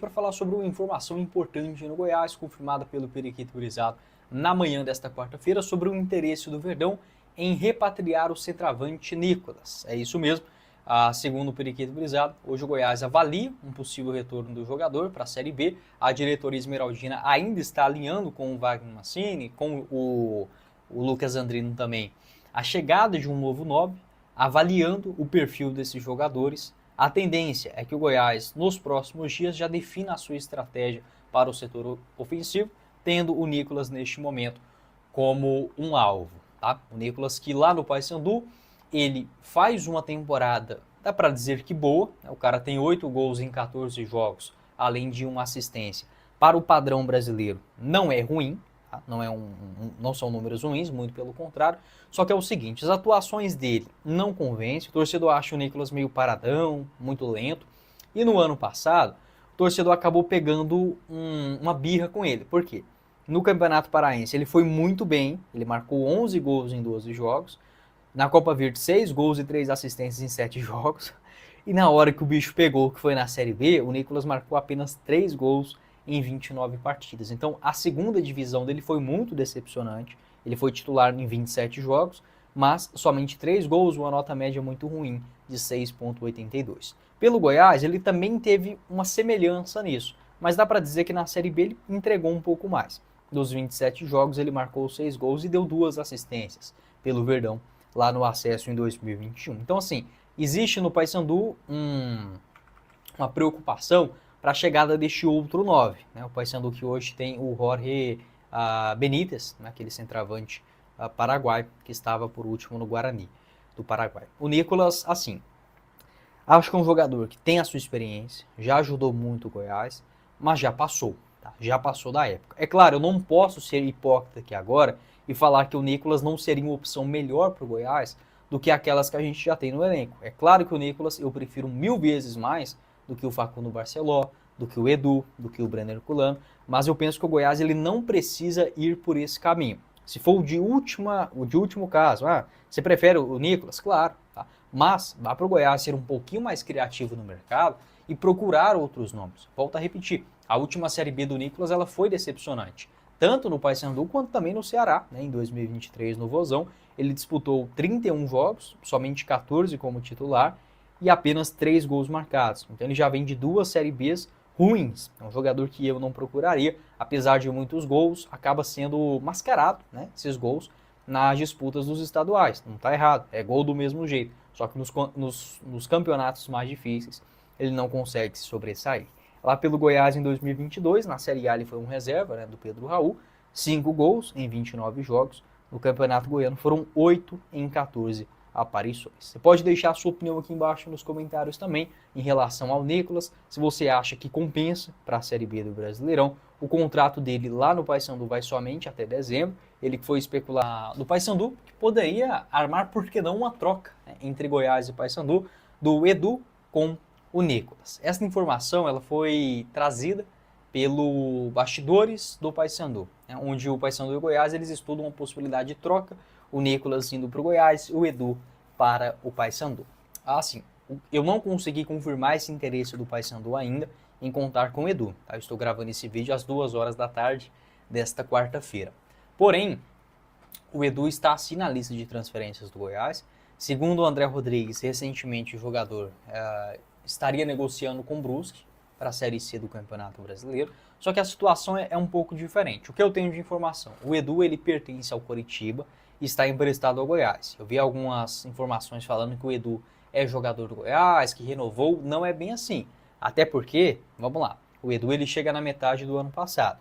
para falar sobre uma informação importante no Goiás, confirmada pelo Periquito Brisado na manhã desta quarta-feira, sobre o interesse do Verdão em repatriar o centroavante Nicolas. É isso mesmo. Segundo o Periquito Brisado, hoje o Goiás avalia um possível retorno do jogador para a Série B. A diretoria esmeraldina ainda está alinhando com o Wagner Mancini, com o Lucas Andrino também, a chegada de um novo 9, avaliando o perfil desses jogadores. A tendência é que o Goiás, nos próximos dias, já defina a sua estratégia para o setor ofensivo, tendo o Nicolas neste momento como um alvo. Tá? O Nicolas, que lá no Paysandu, ele faz uma temporada, dá para dizer que boa, né? O cara tem 8 gols em 14 jogos, além de uma assistência. Para o padrão brasileiro, não é ruim, tá? Não são números ruins, muito pelo contrário. Só que é o seguinte, as atuações dele não convencem, o torcedor acha o Nicolas meio paradão, muito lento. E no ano passado, o torcedor acabou pegando uma birra com ele. Por quê? No Campeonato Paraense ele foi muito bem, ele marcou 11 gols em 12 jogos. Na Copa Verde, 6 gols e 3 assistências em 7 jogos. E na hora que o bicho pegou, que foi na Série B, o Nicolas marcou apenas 3 gols em 29 partidas. Então a segunda divisão dele foi muito decepcionante. Ele foi titular em 27 jogos, mas somente 3 gols, uma nota média muito ruim de 6,82. Pelo Goiás, ele também teve uma semelhança nisso, mas dá para dizer que na Série B ele entregou um pouco mais. Dos 27 jogos, ele marcou 6 gols e deu 2 assistências pelo Verdão lá no acesso em 2021. Então, assim, existe no Paysandu uma preocupação para a chegada deste outro 9. Né? O Paysandu que hoje tem o Jorge Benítez, né? Aquele centroavante paraguaio que estava por último no Guarani do Paraguai. O Nicolas, assim, acho que é um jogador que tem a sua experiência, já ajudou muito o Goiás, mas já passou. Tá? Já passou da época. É claro, eu não posso ser hipócrita aqui agora e falar que o Nicolas não seria uma opção melhor para o Goiás do que aquelas que a gente já tem no elenco. É claro que o Nicolas eu prefiro 1000 vezes mais do que o Facundo Barceló, do que o Edu, do que o Brenner Culano, mas eu penso que o Goiás ele não precisa ir por esse caminho. Se for o de último caso, você prefere o Nicolas? Claro, tá? Mas vá para o Goiás ser um pouquinho mais criativo no mercado e procurar outros nomes. Volto a repetir, a última Série B do Nicolas ela foi decepcionante, tanto no Paysandu quanto também no Ceará, né? Em 2023 no Vozão, ele disputou 31 jogos, somente 14 como titular e apenas 3 gols marcados. Então ele já vem de 2 Série Bs ruins. É um jogador que eu não procuraria, apesar de muitos gols, acaba sendo mascarado, né? Esses gols nas disputas dos estaduais. Não está errado, é gol do mesmo jeito. Só que nos campeonatos mais difíceis ele não consegue se sobressair. Lá pelo Goiás em 2022, na Série A ele foi um reserva, né, do Pedro Raul, 5 gols em 29 jogos. No Campeonato Goiano foram 8 em 14 aparições. Você pode deixar a sua opinião aqui embaixo nos comentários também em relação ao Nicolas, se você acha que compensa para a Série B do Brasileirão. O contrato dele lá no Paysandu vai somente até dezembro. Ele foi especular no Paysandu, que poderia armar, por que não, uma troca, né, entre Goiás e Paysandu, do Edu com o Nicolas. Essa informação ela foi trazida pelo Bastidores do Paysandu, né, onde o Paysandu e o Goiás eles estudam uma possibilidade de troca, o Nicolas indo para o Goiás e o Edu para o Paysandu. Assim, eu não consegui confirmar esse interesse do Paysandu ainda em contar com o Edu. Tá? Eu estou gravando esse vídeo às 2 horas da tarde desta quarta-feira. Porém, o Edu está assim na lista de transferências do Goiás. Segundo o André Rodrigues, recentemente o jogador estaria negociando com o Brusque para a Série C do Campeonato Brasileiro, só que a situação é um pouco diferente. O que eu tenho de informação? O Edu ele pertence ao Coritiba e está emprestado ao Goiás. Eu vi algumas informações falando que o Edu é jogador do Goiás, que renovou, não é bem assim. Até porque, vamos lá, o Edu ele chega na metade do ano passado.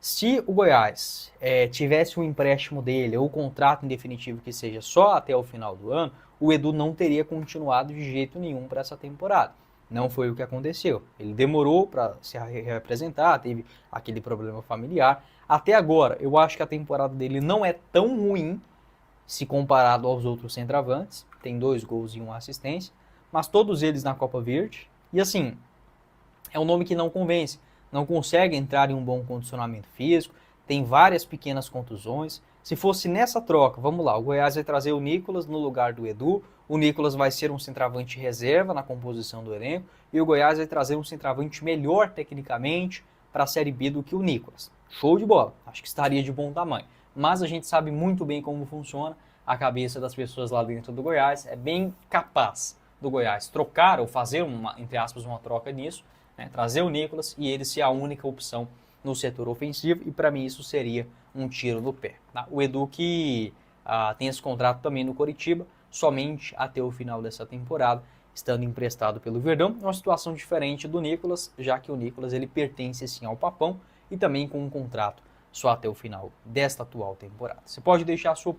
Se o Goiás tivesse um empréstimo dele ou um contrato em definitivo que seja só até o final do ano, o Edu não teria continuado de jeito nenhum para essa temporada. Não foi o que aconteceu. Ele demorou para se reapresentar, teve aquele problema familiar. Até agora, eu acho que a temporada dele não é tão ruim se comparado aos outros centroavantes. Tem 2 gols e 1 assistência, mas todos eles na Copa Verde. E assim, é um nome que não convence. Não consegue entrar em um bom condicionamento físico, tem várias pequenas contusões, Se fosse nessa troca, vamos lá, o Goiás vai trazer o Nicolas no lugar do Edu, o Nicolas vai ser um centroavante reserva na composição do elenco, e o Goiás vai trazer um centroavante melhor tecnicamente para a Série B do que o Nicolas. Show de bola, acho que estaria de bom tamanho. Mas a gente sabe muito bem como funciona a cabeça das pessoas lá dentro do Goiás, é bem capaz do Goiás trocar ou fazer, entre aspas, uma troca nisso, né, trazer o Nicolas e ele ser a única opção no setor ofensivo, e para mim isso seria um tiro no pé. Tá? O Edu que tem esse contrato também no Coritiba, somente até o final dessa temporada, estando emprestado pelo Verdão, uma situação diferente do Nicolas, já que o Nicolas ele pertence sim ao Papão e também com um contrato só até o final desta atual temporada. Você pode deixar a sua